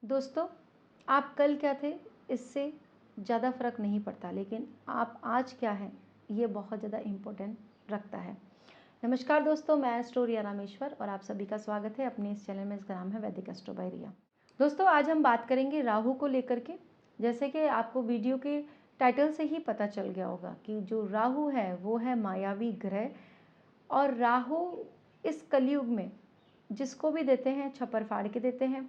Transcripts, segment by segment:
दोस्तों, आप कल क्या थे इससे ज़्यादा फ़र्क नहीं पड़ता, लेकिन आप आज क्या हैं ये बहुत ज़्यादा इम्पोर्टेंट रखता है। नमस्कार दोस्तों, मैं एस्ट्रो रिया रामेश्वर और आप सभी का स्वागत है अपने इस चैनल में। इसका नाम है वैदिक एस्ट्रो बाय रिया। दोस्तों, आज हम बात करेंगे राहु को लेकर के। जैसे कि आपको वीडियो के टाइटल से ही पता चल गया होगा कि जो राहु है वो है मायावी ग्रह, और राहु इस कलयुग में जिसको भी देते हैं छप्पर फाड़ के देते हैं।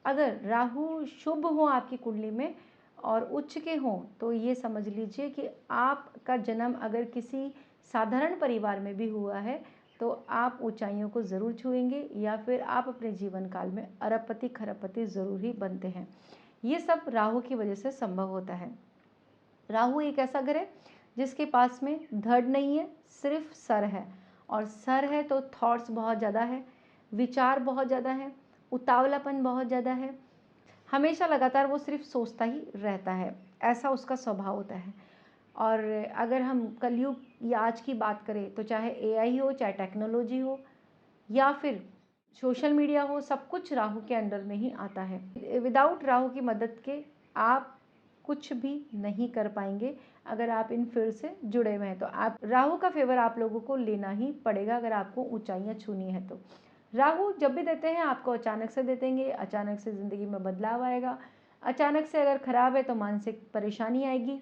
अगर राहु शुभ हो आपकी कुंडली में और उच्च के हों तो ये समझ लीजिए कि आपका जन्म अगर किसी साधारण परिवार में भी हुआ है तो आप ऊंचाइयों को ज़रूर छुएंगे, या फिर आप अपने जीवन काल में अरबपति खरबपति ज़रूर ही बनते हैं। ये सब राहु की वजह से संभव होता है। राहु एक ऐसा ग्रह जिसके पास में धड़ नहीं है, सिर्फ सर है, और सर है तो थॉट्स बहुत ज़्यादा है, विचार बहुत ज़्यादा है, उतावलापन बहुत ज़्यादा है, हमेशा लगातार वो सिर्फ सोचता ही रहता है, ऐसा उसका स्वभाव होता है। और अगर हम कलयुग या आज की बात करें तो चाहे एआई हो, चाहे टेक्नोलॉजी हो, या फिर सोशल मीडिया हो, सब कुछ राहु के अंडर में ही आता है। विदाउट राहु की मदद के आप कुछ भी नहीं कर पाएंगे। अगर आप इन फील्ड से जुड़े हुए हैं तो आप राहु का फेवर आप लोगों को लेना ही पड़ेगा अगर आपको ऊंचाइयां छूनी है तो। राहु जब भी देते हैं आपको अचानक से दे देंगे, अचानक से ज़िंदगी में बदलाव आएगा। अचानक से अगर ख़राब है तो मानसिक परेशानी आएगी,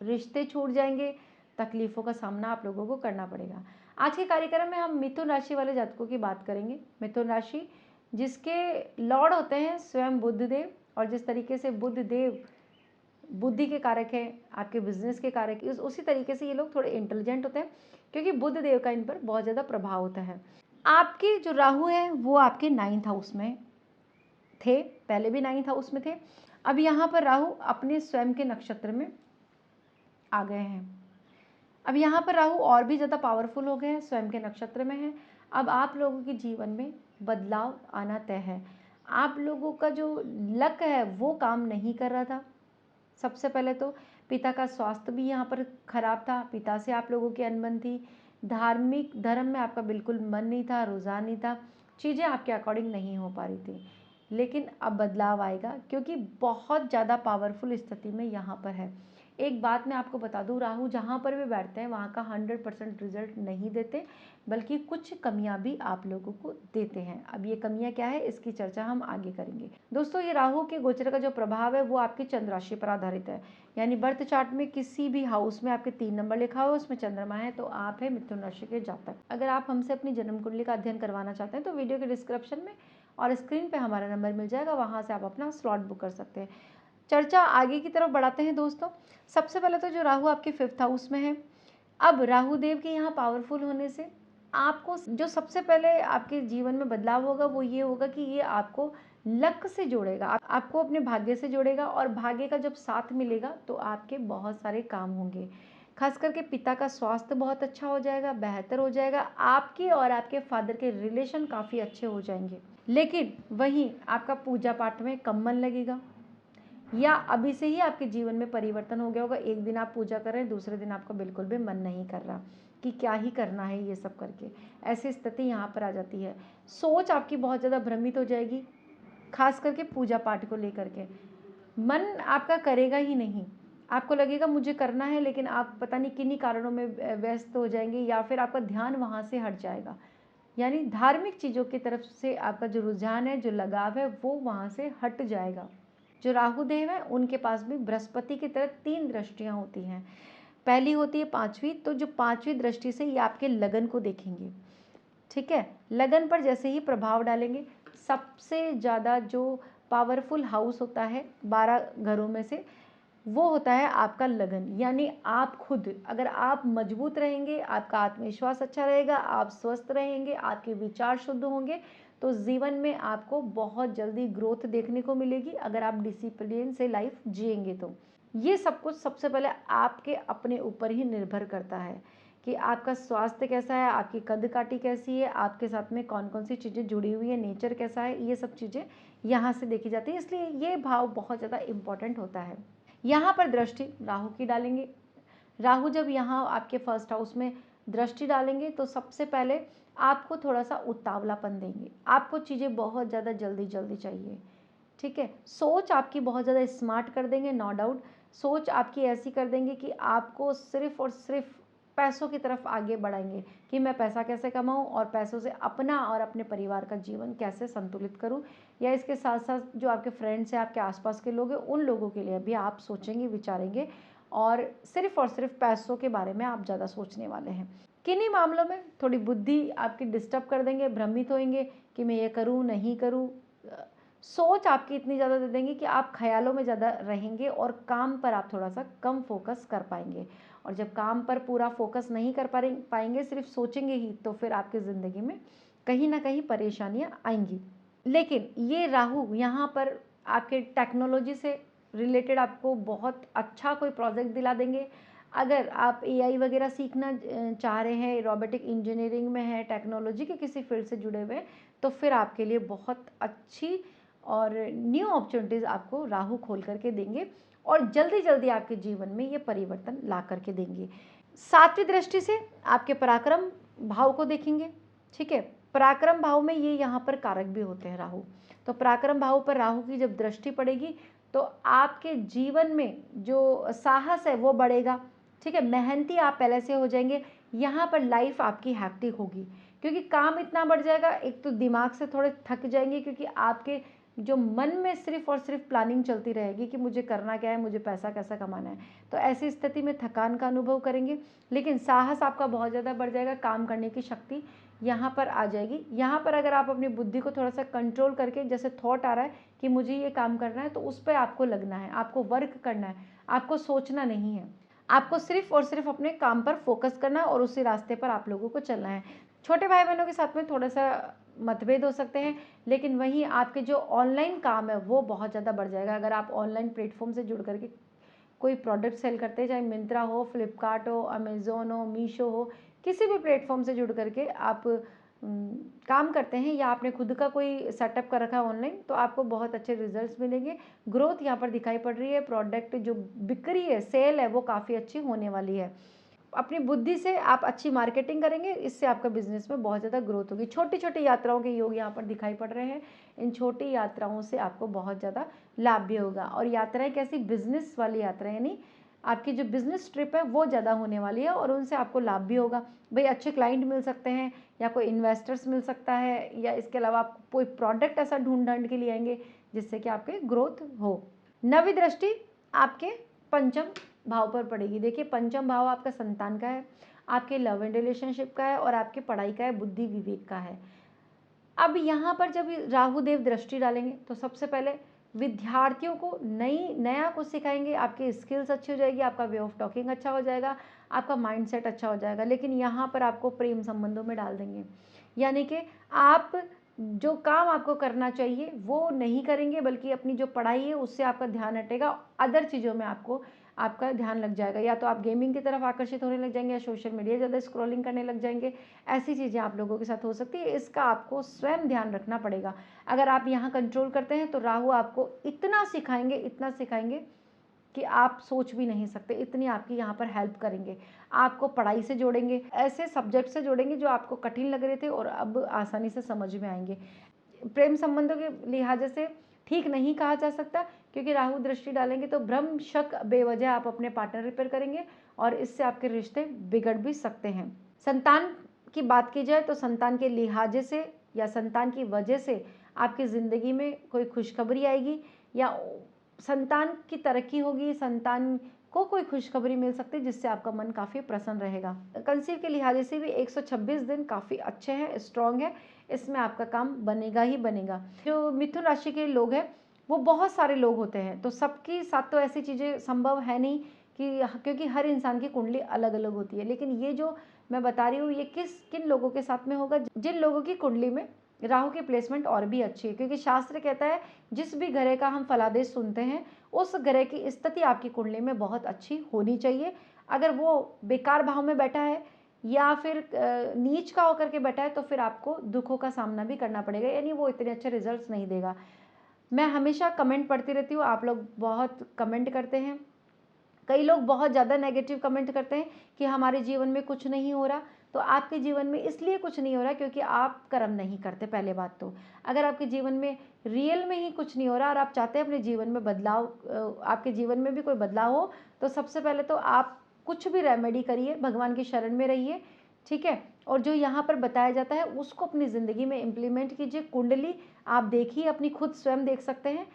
रिश्ते छूट जाएंगे, तकलीफ़ों का सामना आप लोगों को करना पड़ेगा। आज के कार्यक्रम में हम मिथुन राशि वाले जातकों की बात करेंगे। मिथुन राशि जिसके लॉर्ड होते हैं स्वयं बुध देव, और जिस तरीके से बुध देव बुद्धि के कारक है, आपके बिजनेस के कारक है, उसी तरीके से ये लोग थोड़े इंटेलिजेंट होते हैं क्योंकि बुध देव का इन पर बहुत ज़्यादा प्रभाव होता है। आपके जो राहु है वो आपके 9th हाउस में थे, पहले भी 9th हाउस में थे। अब यहाँ पर राहु अपने स्वयं के नक्षत्र में आ गए हैं। अब यहाँ पर राहु और भी ज़्यादा पावरफुल हो गए हैं, स्वयं के नक्षत्र में है। अब आप लोगों के जीवन में बदलाव आना तय है। आप लोगों का जो लक है वो काम नहीं कर रहा था। सबसे पहले तो पिता का स्वास्थ्य भी यहाँ पर खराब था, पिता से आप लोगों की अनबन थी, धार्मिक धर्म में आपका बिल्कुल मन नहीं था, रुझान नहीं था, चीज़ें आपके अकॉर्डिंग नहीं हो पा रही थी। लेकिन अब बदलाव आएगा क्योंकि बहुत ज़्यादा पावरफुल स्थिति में यहाँ पर है। एक बात मैं आपको बता दूँ, राहु जहाँ पर भी बैठते हैं वहाँ का 100% रिजल्ट नहीं देते, बल्कि कुछ कमियाँ भी आप लोगों को देते हैं। अब ये कमियाँ क्या है इसकी चर्चा हम आगे करेंगे। दोस्तों, ये राहु के गोचर का जो प्रभाव है वो आपकी चंद्र राशि पर आधारित है। यानी बर्थ चार्ट में किसी भी हाउस में आपके 3 नंबर लिखा हो, उसमें चंद्रमा है, तो आप है मिथुन राशि के जातक। अगर आप हमसे अपनी जन्म कुंडली का अध्ययन करवाना चाहते हैं तो वीडियो के डिस्क्रिप्शन में और स्क्रीन पे हमारा नंबर मिल जाएगा, वहाँ से आप अपना स्लॉट बुक कर सकते हैं। चर्चा आगे की तरफ बढ़ाते हैं दोस्तों। सबसे पहले तो जो राहु आपके 5th हाउस में है, अब राहु देव के यहाँ पावरफुल होने से आपको जो सबसे पहले आपके जीवन में बदलाव होगा वो ये होगा कि ये आपको लक से जोड़ेगा, आपको अपने भाग्य से जोड़ेगा, और भाग्य का जब साथ मिलेगा तो आपके बहुत सारे काम होंगे। खास करके पिता का स्वास्थ्य बहुत अच्छा हो जाएगा, बेहतर हो जाएगा, आपके और आपके फादर के रिलेशन काफ़ी अच्छे हो जाएंगे। लेकिन वहीं आपका पूजा पाठ में कम मन लगेगा, या अभी से ही आपके जीवन में परिवर्तन हो गया होगा। एक दिन आप पूजा कर रहे हैं, दूसरे दिन आपका बिल्कुल भी मन नहीं कर रहा कि क्या ही करना है ये सब करके, ऐसी स्थिति यहाँ पर आ जाती है। सोच आपकी बहुत ज़्यादा भ्रमित हो जाएगी, खास करके पूजा पाठ को लेकर के मन आपका करेगा ही नहीं। आपको लगेगा मुझे करना है, लेकिन आप पता नहीं किन्हीं कारणों में व्यस्त हो जाएंगे, या फिर आपका ध्यान वहाँ से हट जाएगा। यानी धार्मिक चीज़ों की तरफ से आपका जो रुझान है, जो लगाव है, वो वहाँ से हट जाएगा। जो राहु देव है उनके पास भी बृहस्पति की तरह 3 दृष्टियाँ होती हैं। पहली होती है 5वीं, तो जो 5वीं दृष्टि से ये आपके लगन को देखेंगे। ठीक है, लगन पर जैसे ही प्रभाव डालेंगे, सबसे ज़्यादा जो पावरफुल हाउस होता है 12 घरों में से, वो होता है आपका लगन। यानी आप खुद अगर आप मजबूत रहेंगे, आपका आत्मविश्वास अच्छा रहेगा, आप स्वस्थ रहेंगे, आपके विचार शुद्ध होंगे, तो जीवन में आपको बहुत जल्दी ग्रोथ देखने को मिलेगी अगर आप डिसिप्लिन से लाइफ जिएंगे तो। ये सब कुछ सबसे पहले आपके अपने ऊपर ही निर्भर करता है कि आपका स्वास्थ्य कैसा है, आपकी कद काठी कैसी है, आपके साथ में कौन कौन सी चीज़ें जुड़ी हुई है, नेचर कैसा है, ये सब चीज़ें यहाँ से देखी जाती है। इसलिए ये भाव बहुत ज़्यादा इम्पॉर्टेंट होता है। यहाँ पर दृष्टि राहु की डालेंगे। राहु जब यहाँ आपके 1st हाउस में दृष्टि डालेंगे तो सबसे पहले आपको थोड़ा सा उतावलापन देंगे, आपको चीज़ें बहुत ज़्यादा जल्दी जल्दी चाहिए। ठीक है। सोच आपकी बहुत ज़्यादा स्मार्ट कर देंगे, नो डाउट। सोच आपकी ऐसी कर देंगे कि आपको सिर्फ़ और सिर्फ़ पैसों की तरफ आगे बढ़ाएँगे कि मैं पैसा कैसे कमाऊँ और पैसों से अपना और अपने परिवार का जीवन कैसे संतुलित करूँ, या इसके साथ-साथ जो आपके फ्रेंड्स हैं, आपके आस-पास के लोग हैं, उन लोगों के लिए भी आप सोचेंगे, विचारेंगे और सिर्फ़ पैसों के बारे में आप ज़्यादा सोचने वाले हैं। किन्हीं मामलों में थोड़ी बुद्धि आपकी डिस्टर्ब कर देंगे, भ्रमित होएँगे कि मैं ये करूँ, नहीं करूँ। सोच आपकी इतनी ज़्यादा दे देंगे कि आप ख़यालों में ज़्यादा रहेंगे और काम पर आप थोड़ा-सा कम फ़ोकस कर पाएँगे। और जब काम पर पूरा फ़ोकस नहीं कर पाएँगे, सिर्फ़ सोचेंगे ही, तो फिर आपकी ज़िंदगी में कहीं न कहीं परेशानियाँ आएँगी। लेकिन ये राहु यहाँ पर आपके टेक्नोलॉजी से रिलेटेड आपको बहुत अच्छा कोई प्रोजेक्ट दिला देंगे। अगर आप एआई वगैरह सीखना चाह रहे हैं, रोबोटिक इंजीनियरिंग में हैं, टेक्नोलॉजी के किसी फील्ड से जुड़े हुए हैं, तो फिर आपके लिए बहुत अच्छी और न्यू अपॉर्चुनिटीज़ आपको राहु खोल करके देंगे और जल्दी-जल्दी आपके जीवन में ये परिवर्तन ला करके देंगे। 7वीं दृष्टि से आपके पराक्रम भाव को देखेंगे, ठीक है? पराक्रम भाव में ये यहाँ पर कारक भी होते हैं राहु। तो पराक्रम भाव पर राहु की जब दृष्टि पड़ेगी तो आपके जीवन में जो साहस है वो बढ़ेगा, ठीक है? मेहनती आप पहले से हो जाएंगे। यहाँ पर लाइफ आपकी हैक्टिक होगी क्योंकि काम इतना बढ़ जाएगा, एक तो दिमाग से थोड़े थक जाएंगे क्योंकि आपके जो मन में सिर्फ और सिर्फ प्लानिंग चलती रहेगी कि मुझे करना क्या है, मुझे पैसा कैसा कमाना है। तो ऐसी स्थिति में थकान का अनुभव करेंगे, लेकिन साहस आपका बहुत ज़्यादा बढ़ जाएगा, काम करने की शक्ति यहाँ पर आ जाएगी। यहाँ पर अगर आप अपनी बुद्धि को थोड़ा सा कंट्रोल करके, जैसे थॉट आ रहा है कि मुझे ये काम करना है, तो उस पर आपको लगना है, आपको वर्क करना है, आपको सोचना नहीं है। आपको सिर्फ और सिर्फ अपने काम पर फोकस करना है और उसी रास्ते पर आप लोगों को चलना है। छोटे भाई बहनों के साथ में थोड़ा सा मतभेद हो सकते हैं, लेकिन वहीं आपके जो ऑनलाइन काम है वो बहुत ज़्यादा बढ़ जाएगा। अगर आप ऑनलाइन प्लेटफॉर्म से जुड़ करके कोई प्रोडक्ट सेल करते हैं, चाहे मिंत्रा हो, फ्लिपकार्ट हो, अमेज़ोन हो, मीशो हो, किसी भी प्लेटफॉर्म से जुड़ करके आप काम करते हैं या आपने खुद का कोई सेटअप कर रखा है ऑनलाइन, तो आपको बहुत अच्छे रिजल्ट्स मिलेंगे। ग्रोथ यहाँ पर दिखाई पड़ रही है, प्रोडक्ट जो बिक्री है, सेल है, वो काफ़ी अच्छी होने वाली है। अपनी बुद्धि से आप अच्छी मार्केटिंग करेंगे, इससे आपका बिजनेस में बहुत ज़्यादा ग्रोथ होगी। छोटी छोटी यात्राओं के योग यहाँ पर दिखाई पड़ रहे हैं। इन छोटी यात्राओं से आपको बहुत ज़्यादा लाभ भी होगा। और यात्राएं कैसी? बिजनेस वाली यात्राएं, यानी आपकी जो बिजनेस ट्रिप है वो ज़्यादा होने वाली है और उनसे आपको लाभ भी होगा। भाई अच्छे क्लाइंट मिल सकते हैं या कोई इन्वेस्टर्स मिल सकता है, या इसके अलावा आप कोई प्रोडक्ट ऐसा ढूंढ के लिए आएंगे जिससे कि आपके ग्रोथ हो। 9वीं दृष्टि आपके पंचम भाव पर पड़ेगी। देखिए, पंचम भाव आपका संतान का है, आपके लव एंड रिलेशनशिप का है और आपकी पढ़ाई का है, बुद्धि विवेक का है। अब यहाँ पर जब राहु देव दृष्टि डालेंगे तो सबसे पहले विद्यार्थियों को नया कुछ सिखाएंगे, आपकी स्किल्स अच्छी हो जाएगी, आपका वे ऑफ टॉकिंग अच्छा हो जाएगा, आपका माइंडसेट अच्छा हो जाएगा। लेकिन यहाँ पर आपको प्रेम संबंधों में डाल देंगे, यानी कि आप जो काम आपको करना चाहिए वो नहीं करेंगे, बल्कि अपनी जो पढ़ाई है उससे आपका ध्यान हटेगा, अदर चीज़ों में आपका ध्यान लग जाएगा। या तो आप गेमिंग की तरफ आकर्षित होने लग जाएंगे या सोशल मीडिया ज़्यादा स्क्रॉलिंग करने लग जाएंगे। ऐसी चीज़ें आप लोगों के साथ हो सकती है, इसका आपको स्वयं ध्यान रखना पड़ेगा। अगर आप यहाँ कंट्रोल करते हैं तो राहु आपको इतना सिखाएंगे कि आप सोच भी नहीं सकते, इतनी आपकी यहाँ पर हेल्प करेंगे। आपको पढ़ाई से जोड़ेंगे, ऐसे सब्जेक्ट से जोड़ेंगे जो आपको कठिन लग रहे थे और अब आसानी से समझ में आएंगे। प्रेम संबंधों के लिहाज से ठीक नहीं कहा जा सकता, क्योंकि राहु दृष्टि डालेंगे तो भ्रम शक बेवजह आप अपने पार्टनर रिपेयर करेंगे और इससे आपके रिश्ते बिगड़ भी सकते हैं। संतान की बात की जाए तो संतान के लिहाज से या संतान की वजह से आपकी ज़िंदगी में कोई खुशखबरी आएगी या संतान की तरक्की होगी, संतान को कोई खुशखबरी मिल सकती है जिससे आपका मन काफ़ी प्रसन्न रहेगा। कंसीव के लिहाज से भी 126 दिन काफ़ी अच्छे हैं, स्ट्रॉन्ग है, इसमें आपका काम बनेगा ही बनेगा। जो मिथुन राशि के लोग हैं वो बहुत सारे लोग होते हैं, तो सबके साथ तो ऐसी चीज़ें संभव है नहीं कि, क्योंकि हर इंसान की कुंडली अलग अलग होती है। लेकिन ये जो मैं बता रही हूँ ये किन लोगों के साथ में होगा? जिन लोगों की कुंडली में राहु की प्लेसमेंट और भी अच्छी है, क्योंकि शास्त्र कहता है जिस भी ग्रह का हम फलादेश सुनते हैं उस ग्रह की स्थिति आपकी कुंडली में बहुत अच्छी होनी चाहिए। अगर वो बेकार भाव में बैठा है या फिर नीच का होकर के बैठा है तो फिर आपको दुखों का सामना भी करना पड़ेगा, यानी वो इतने अच्छे रिजल्ट्स नहीं देगा। मैं हमेशा कमेंट पढ़ती रहती हूँ, आप लोग बहुत कमेंट करते हैं, कई लोग बहुत ज़्यादा नेगेटिव कमेंट करते हैं कि हमारे जीवन में कुछ नहीं हो रहा। तो आपके जीवन में इसलिए कुछ नहीं हो रहा क्योंकि आप कर्म नहीं करते। पहले बात तो अगर आपके जीवन में रियल में ही कुछ नहीं हो रहा और आप चाहते हैं अपने जीवन में बदलाव, आपके जीवन में भी कोई बदलाव हो, तो सबसे पहले तो आप कुछ भी रेमेडी करिए, भगवान की शरण में रहिए, ठीक है। और जो यहाँ पर बताया जाता है उसको अपनी ज़िंदगी में इम्प्लीमेंट कीजिए। कुंडली आप देखिए, अपनी खुद स्वयं देख सकते हैं।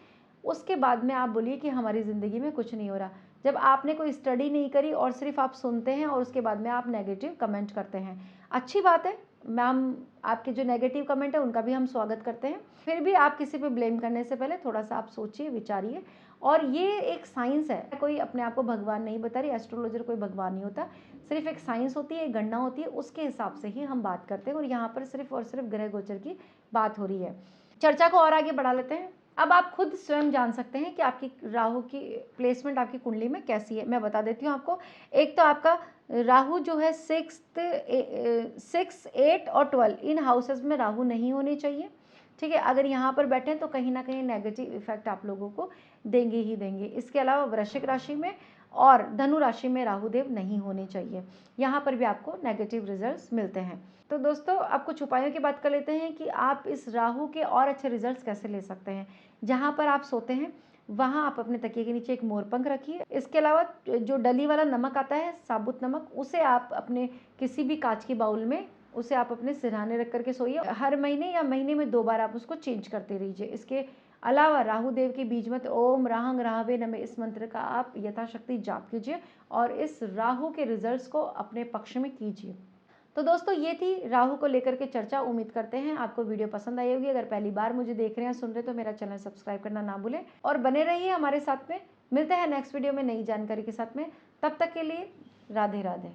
उसके बाद में आप बोलिए कि हमारी ज़िंदगी में कुछ नहीं हो रहा। जब आपने कोई स्टडी नहीं करी और सिर्फ आप सुनते हैं और उसके बाद में आप नेगेटिव कमेंट करते हैं, अच्छी बात है मैम, आपके जो नेगेटिव कमेंट है उनका भी हम स्वागत करते हैं। फिर भी आप किसी पे ब्लेम करने से पहले थोड़ा सा आप सोचिए, विचारिए। और ये एक साइंस है, कोई अपने आप को भगवान नहीं बता रही, एस्ट्रोलॉजर कोई भगवान नहीं होता, सिर्फ एक साइंस होती है, एक गणना होती है, उसके हिसाब से ही हम बात करते हैं। और यहाँ पर सिर्फ और सिर्फ ग्रह गोचर की बात हो रही है। चर्चा को और आगे बढ़ा लेते हैं। अब आप खुद स्वयं जान सकते हैं कि आपकी राहु की प्लेसमेंट आपकी कुंडली में कैसी है। मैं बता देती हूँ आपको। एक तो आपका राहु जो है 6, 8 और 12 इन हाउसेस में राहु नहीं होने चाहिए, ठीक है। अगर यहाँ पर बैठे तो कहीं ना कहीं नेगेटिव इफेक्ट आप लोगों को देंगे ही देंगे। इसके अलावा वृश्चिक राशि में और धनु राशि में राहु देव नहीं होने चाहिए, यहाँ पर भी आपको नेगेटिव रिजल्ट्स मिलते हैं। तो दोस्तों अब कुछ उपायों की बात कर लेते हैं कि आप इस राहु के और अच्छे रिजल्ट्स कैसे ले सकते हैं। जहाँ पर आप सोते हैं वहाँ आप अपने तकिए के नीचे एक मोरपंख रखिए। इसके अलावा जो डली वाला नमक आता है, साबुत नमक, उसे आप अपने किसी भी कांच की बाउल में उसे आप अपने सिरहाने रख करके सोइए। हर महीने या महीने में 2 बार आप उसको चेंज करते रहिए। इसके अलावा राहु देव की बीज मत ओम राहंग राहवे नमः, इस मंत्र का आप यथाशक्ति जाप कीजिए और इस राहु के रिजल्ट्स को अपने पक्ष में कीजिए। तो दोस्तों ये थी राहु को लेकर के चर्चा। उम्मीद करते हैं आपको वीडियो पसंद आई होगी। अगर पहली बार मुझे देख रहे हैं, सुन रहे हैं, तो मेरा चैनल सब्सक्राइब करना ना भूलें और बने रहिए हमारे साथ में। मिलते हैं नेक्स्ट वीडियो में नई जानकारी के साथ में। तब तक के लिए राधे राधे।